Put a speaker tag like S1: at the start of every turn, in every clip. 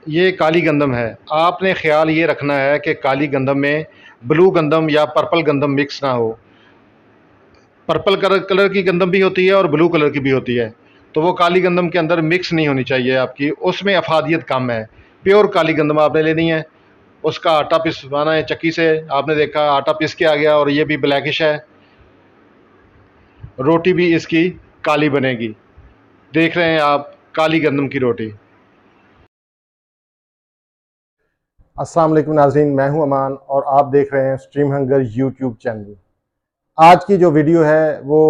S1: ये काली गंदम है। आपने ख्याल ये रखना है कि काली गंदम में ब्लू गंदम या पर्पल गंदम मिक्स ना हो। पर्पल कलर की गंदम भी होती है और ब्लू कलर की भी होती है, तो वो काली गंदम के अंदर मिक्स नहीं होनी चाहिए आपकी, उसमें अफादियत कम है। प्योर काली गंदम आपने लेनी है। उसका आटा पिसवाना है चक्की से। आपने देखा आटा पिस के आ गया और ये भी ब्लैकिश है। रोटी भी इसकी काली बनेगी। देख रहे हैं आप काली गंदम की रोटी।
S2: अस्सलाम वालेकुम नाज़रीन, मैं हूं अमान और आप देख रहे हैं स्ट्रीम हंगर यूट्यूब चैनल। आज की जो वीडियो है वो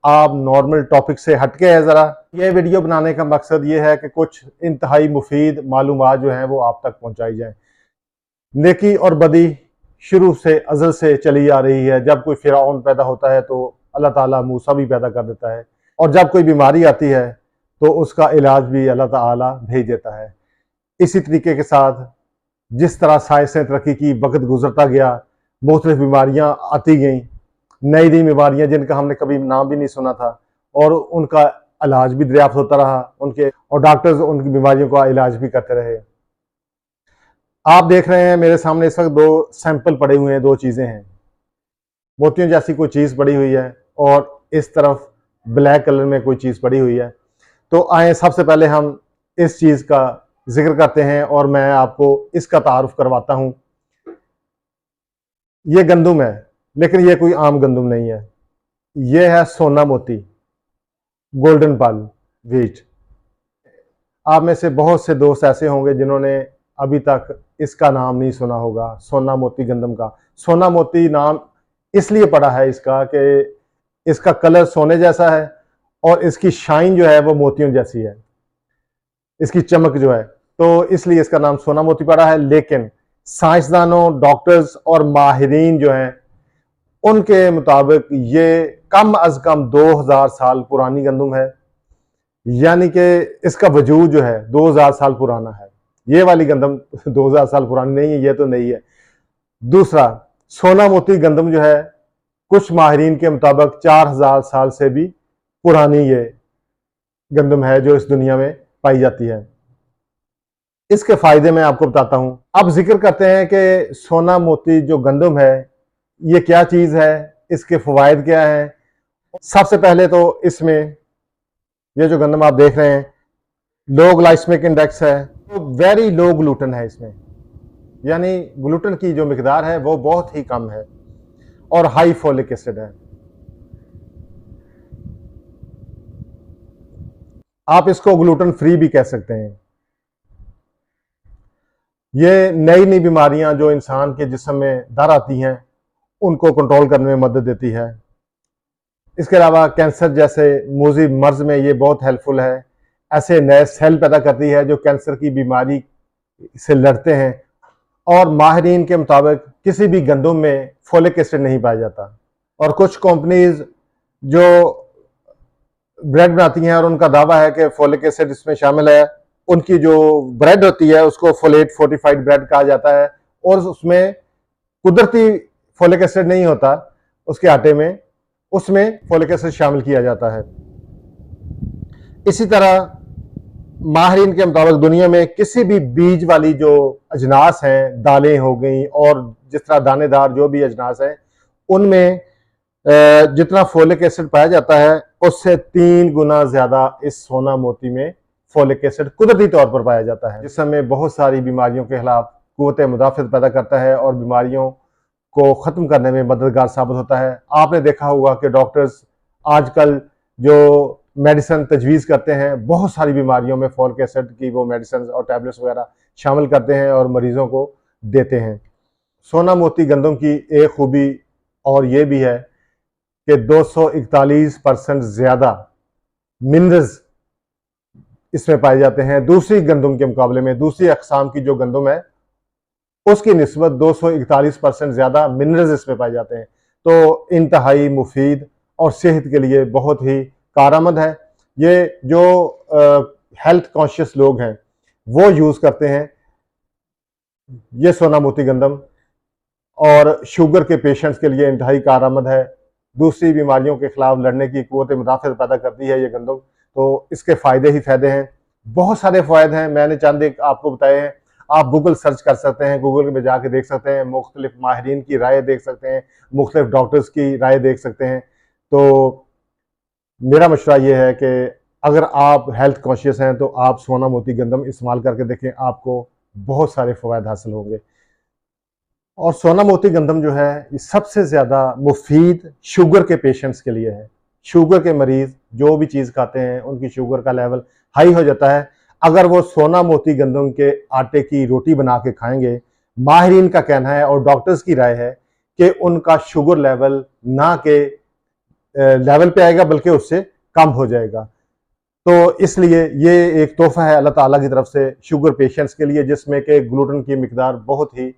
S2: आप नॉर्मल टॉपिक से हटके है। ज़रा ये वीडियो बनाने का मकसद ये है कि कुछ इंतहाई मुफीद मालूमात जो हैं वो आप तक पहुंचाई जाएं। नेकी और बदी शुरू से अज़ल से चली आ रही है। जब कोई फ़िरौन पैदा होता है तो अल्लाह ताला मूसा भी पैदा कर देता है, और जब कोई बीमारी आती है तो उसका इलाज भी अल्लाह ताला भेज देता है। इसी तरीके के साथ जिस तरह साइंस ने तरक्की की, वक्त गुजरता गया, मुख्तलिफ बीमारियां आती गईं, नई नई बीमारियां जिनका हमने कभी नाम भी नहीं सुना था, और उनका इलाज भी दरियाफ्त होता रहा उनके, और डॉक्टर्स उनकी बीमारियों का इलाज भी करते रहे। आप देख रहे हैं मेरे सामने इस वक्त दो सैंपल पड़े हुए हैं, दो चीज़ें हैं। मोतियों जैसी कोई चीज़ पड़ी हुई है और इस तरफ ब्लैक कलर में कोई चीज़ पड़ी हुई है। तो आए सबसे पहले हम इस चीज़ का जिक्र करते हैं और मैं आपको इसका तारुफ करवाता हूं। ये गंदम है, लेकिन ये कोई आम गंदम नहीं है। ये है सोना मोती, गोल्डन पल व्हीट। आप में से बहुत से दोस्त ऐसे होंगे जिन्होंने अभी तक इसका नाम नहीं सुना होगा, सोना मोती गंदम का। सोना मोती नाम इसलिए पड़ा है इसका कि इसका कलर सोने जैसा है और इसकी शाइन जो है वो मोतियों जैसी है, इसकी चमक जो है, तो इसलिए इसका नाम सोना मोती पड़ा है। लेकिन साइंसदानों, डॉक्टर्स और माहिरीन जो हैं उनके मुताबिक ये कम अज कम 2000 साल पुरानी गंदम है। यानी कि इसका वजूद जो है 2000 साल पुराना है। ये वाली गंदम 2000 साल पुरानी नहीं है, ये तो नहीं है। दूसरा, सोना मोती गंदम जो है कुछ माहिरीन के मुताबिक 4000 साल से भी पुरानी ये गंदम है जो इस दुनिया में पाई जाती है। इसके फायदे मैं आपको बताता हूं। अब जिक्र करते हैं कि सोना मोती जो गंदम है ये क्या चीज है, इसके फवायद क्या है। सबसे पहले तो इसमें ये जो गंदम आप देख रहे हैं, लो ग्लाइसेमिक इंडेक्स है, तो वेरी लो ग्लूटेन है इसमें। यानी ग्लूटेन की जो मिकदार है वो बहुत ही कम है, और हाई फोलिक एसिड है। आप इसको ग्लूटेन फ्री भी कह सकते हैं। ये नई नई बीमारियां जो इंसान के जिस्म में दर आती हैं उनको कंट्रोल करने में मदद देती है। इसके अलावा कैंसर जैसे मूजी मर्ज में ये बहुत हेल्पफुल है। ऐसे नए सेल पैदा करती है जो कैंसर की बीमारी से लड़ते हैं। और माहिरीन के मुताबिक किसी भी गंदम में फोलिक एसिड नहीं पाया जाता। और कुछ कंपनीज जो ब्रेड बनाती हैं और उनका दावा है कि फोलिक एसिड इसमें शामिल है, उनकी जो ब्रेड होती है उसको फोलेट फोर्टिफाइड ब्रेड कहा जाता है, और उसमें कुदरती फोलिक एसिड नहीं होता उसके आटे में, उसमें फोलिक एसिड शामिल किया जाता है। इसी तरह माहिरीन के मुताबिक दुनिया में किसी भी बीज वाली जो अजनास हैं, दालें हो गई और जिस तरह दानेदार जो भी अजनास हैं, उनमें जितना फोलिक एसिड पाया जाता है उससे 3 गुना ज्यादा इस सोना मोती में फोलिक एसिड कुदरती तौर पर पाया जाता है, जिसमें बहुत सारी बीमारियों के खिलाफ कुव्वत मुदाफ़त पैदा करता है और बीमारियों को ख़त्म करने में मददगार साबित होता है। आपने देखा होगा कि डॉक्टर्स आजकल जो मेडिसिन तजवीज़ करते हैं, बहुत सारी बीमारियों में फोलिक एसिड की वो मेडिसिन और टैबलेट्स वगैरह शामिल करते हैं और मरीज़ों को देते हैं। सोना मोती गंदम की एक खूबी और ये भी है कि 241% ज़्यादा मिनरल्स इसमें पाए जाते हैं दूसरी गंदम के मुकाबले में। दूसरी अकसाम की जो गंदम है उसकी निस्बत 241% ज़्यादा मिनरल्स इसमें पाए जाते हैं। तो इंतहाई मुफीद और सेहत के लिए बहुत ही कारआमद है। ये जो हेल्थ कॉन्शियस लोग हैं वो यूज़ करते हैं ये सोना मोती गंदम, और शुगर के पेशेंट्स के लिए इंतहाई कारआमद है। दूसरी बीमारियों के खिलाफ लड़ने की कुव्वत मुदाफ़त पैदा करती है ये गंदम। तो इसके फ़ायदे ही फ़ायदे हैं, बहुत सारे फ़ायदे हैं, मैंने चंद एक आपको बताए हैं। आप गूगल सर्च कर सकते हैं, गूगल में जाके देख सकते हैं, मुख्तलिफ माहिरीन की राय देख सकते हैं, मुख्तलिफ डॉक्टर्स की राय देख सकते हैं। तो मेरा मशवरा ये है कि अगर आप हेल्थ कॉन्शियस हैं तो आप सोना मोती गंदम इस्तेमाल करके देखें, आपको बहुत सारे फ़वाद हासिल होंगे। और सोना मोती गंदम जो है ये सबसे ज़्यादा मुफीद शुगर के पेशेंट्स के लिए है। शुगर के मरीज़ जो भी चीज़ खाते हैं उनकी शुगर का लेवल हाई हो जाता है। अगर वो सोना मोती गंदम के आटे की रोटी बना के खाएंगे, माहिरीन का कहना है और डॉक्टर्स की राय है कि उनका शुगर लेवल ना के लेवल पे आएगा बल्कि उससे कम हो जाएगा। तो इसलिए ये एक तोहफा है अल्लाह ताला की तरफ से शुगर पेशेंट्स के लिए, जिसमें कि ग्लूटेन की मिकदार बहुत ही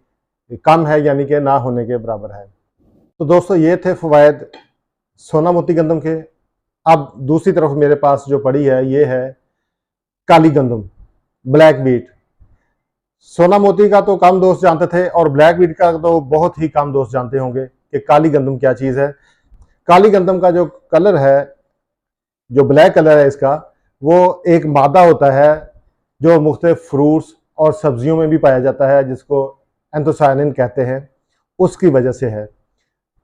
S2: कम है, यानी कि ना होने के बराबर है। तो दोस्तों ये थे फ़वाद सोना मोती गंदम के। अब दूसरी तरफ मेरे पास जो पड़ी है ये है काली गंदम, ब्लैक व्हीट। सोना मोती का तो कम दोस्त जानते थे और ब्लैक व्हीट का तो बहुत ही कम दोस्त जानते होंगे कि काली गंदम क्या चीज़ है। काली गंदम का जो कलर है, जो ब्लैक कलर है इसका, वो एक मादा होता है जो मुख्तलिफ फ्रूट्स और सब्जियों में भी पाया जाता है, जिसको एंथोसायनिन कहते हैं, उसकी वजह से है,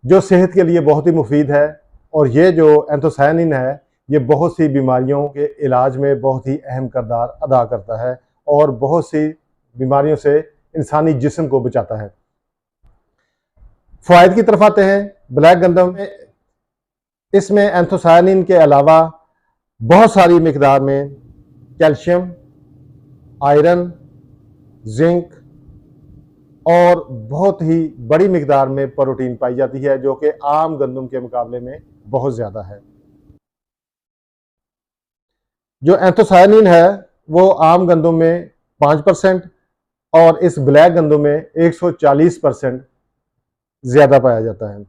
S2: जो सेहत के लिए बहुत ही मुफीद है। और ये जो एंथोसायनिन है ये बहुत सी बीमारियों के इलाज में बहुत ही अहम किरदार अदा करता है और बहुत सी बीमारियों से इंसानी जिस्म को बचाता है। फ़वाइद की तरफ आते हैं। ब्लैक गंदम में इसमें एंथोसायनिन के अलावा बहुत सारी मिकदार में कैल्शियम, आयरन, जिंक और बहुत ही बड़ी मिकदार में प्रोटीन पाई जाती है, जो कि आम गंदम के मुकाबले में बहुत ज़्यादा है। जो एंथोसायनिन है वो आम गंदम में 5% और इस ब्लैक गंदम में 140% ज़्यादा पाया जाता है।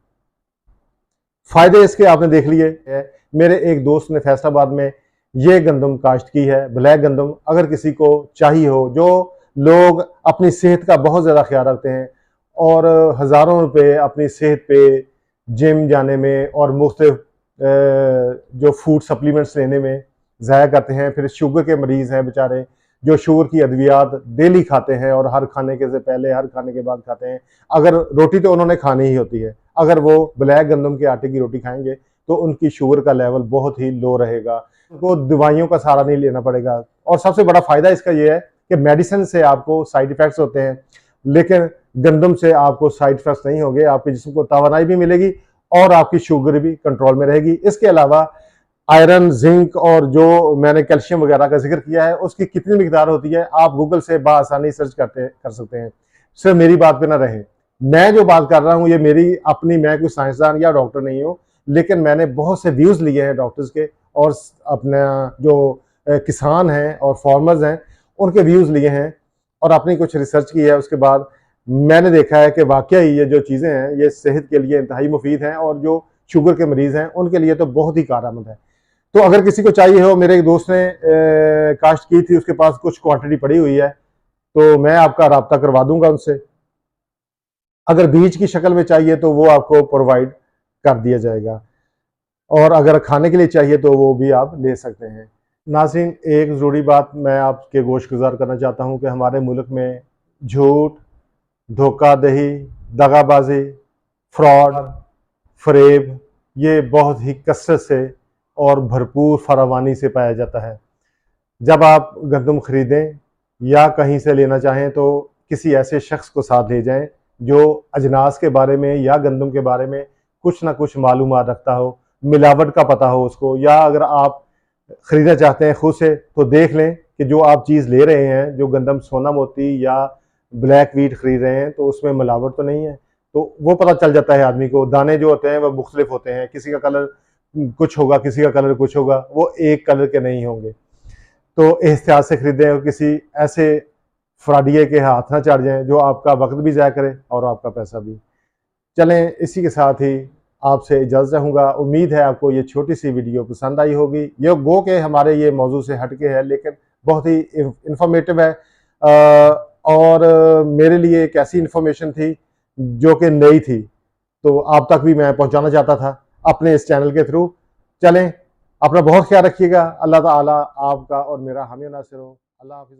S2: फ़ायदे इसके आपने देख लिए हैं। मेरे एक दोस्त ने फैसलाबाद में ये गंदम काश्त की है, ब्लैक गंदम। अगर किसी को चाहिए हो, जो लोग अपनी सेहत का बहुत ज़्यादा ख्याल रखते हैं और हज़ारों रुपए अपनी सेहत पे, जिम जाने में और मुख्तलिफ जो फूड सप्लीमेंट्स लेने में ज़ाया करते हैं, फिर शुगर के मरीज़ हैं बेचारे जो शुगर की अद्वियात डेली खाते हैं और हर खाने के से पहले, हर खाने के बाद खाते हैं। अगर रोटी तो उन्होंने खानी ही होती है, अगर वो ब्लैक गंदम के आटे की रोटी खाएंगे तो उनकी शुगर का लेवल बहुत ही लो रहेगा, उनको दवाइयों का सहारा नहीं लेना पड़ेगा। और सबसे बड़ा फ़ायदा इसका ये है कि मेडिसिन से आपको साइड इफ़ेक्ट्स होते हैं, लेकिन गंदम से आपको साइड इफ़ेक्ट्स नहीं होंगे। आपके जिस्म को तवानाई भी मिलेगी और आपकी शुगर भी कंट्रोल में रहेगी। इसके अलावा आयरन, जिंक और जो मैंने कैल्शियम वगैरह का जिक्र किया है, उसकी कितनी मिकदार होती है आप गूगल से बआसानी सर्च कर सकते हैं। सिर्फ मेरी बात पे ना रहे, मैं जो बात कर रहा हूँ ये मेरी अपनी, मैं कोई साइंसदान या डॉक्टर नहीं हूँ, लेकिन मैंने बहुत से व्यूज़ लिए हैं डॉक्टर्स के और अपने जो किसान हैं और फार्मर्स हैं उनके व्यूज़ लिए हैं और अपनी कुछ रिसर्च की है। उसके बाद मैंने देखा है कि वाकई ये जो चीज़ें हैं ये सेहत के लिए इंतहाई मुफीद हैं और जो शुगर के मरीज़ हैं उनके लिए तो बहुत ही कारआमद है। तो अगर किसी को चाहिए हो, मेरे एक दोस्त ने काश्त की थी, उसके पास कुछ क्वांटिटी पड़ी हुई है, तो मैं आपका राब्ता करवा दूंगा उनसे। अगर बीज की शक्ल में चाहिए तो वो आपको प्रोवाइड कर दिया जाएगा और अगर खाने के लिए चाहिए तो वो भी आप ले सकते हैं। नाज़रीन, एक ज़रूरी बात मैं आपके गोशगुजार करना चाहता हूँ कि हमारे मुल्क में झूठ, धोखाधड़ी, दगाबाजी, फ्रॉड, फरेब ये बहुत ही कसरत से और भरपूर फरावानी से पाया जाता है। जब आप गंदम खरीदें या कहीं से लेना चाहें तो किसी ऐसे शख्स को साथ ले जाएं जो अजनास के बारे में या गंदम के बारे में कुछ ना कुछ मालूमात रखता हो, मिलावट का पता हो उसको। या अगर आप ख़रीदना चाहते हैं खुद से तो देख लें कि जो आप चीज़ ले रहे हैं, जो गंदम सोना मोती या ब्लैक व्हीट खरीद रहे हैं, तो उसमें मिलावट तो नहीं है। तो वो पता चल जाता है आदमी को। दाने जो होते हैं वह मुख्तलिफ होते हैं, किसी का कलर कुछ होगा, किसी का कलर कुछ होगा, वो एक कलर के नहीं होंगे। तो एहतियात से खरीदें और किसी ऐसे फ्रॉडिये के हाथ ना चढ़ जाएं जो आपका वक्त भी ज़ाया करे और आपका पैसा भी। चलें, इसी के साथ ही आपसे इजाज़त चाहूँगा। उम्मीद है आपको ये छोटी सी वीडियो पसंद आई होगी। ये गो के हमारे ये मौजू से हट के है, लेकिन बहुत ही इंफॉर्मेटिव है और मेरे लिए एक ऐसी इंफॉर्मेशन थी जो कि नई थी, तो आप तक भी मैं पहुँचाना चाहता था अपने इस चैनल के थ्रू। चलें, अपना बहुत ख्याल रखिएगा। अल्लाह ताला आपका और मेरा हामी नासिर हो। अल्लाह हाफ़िज़।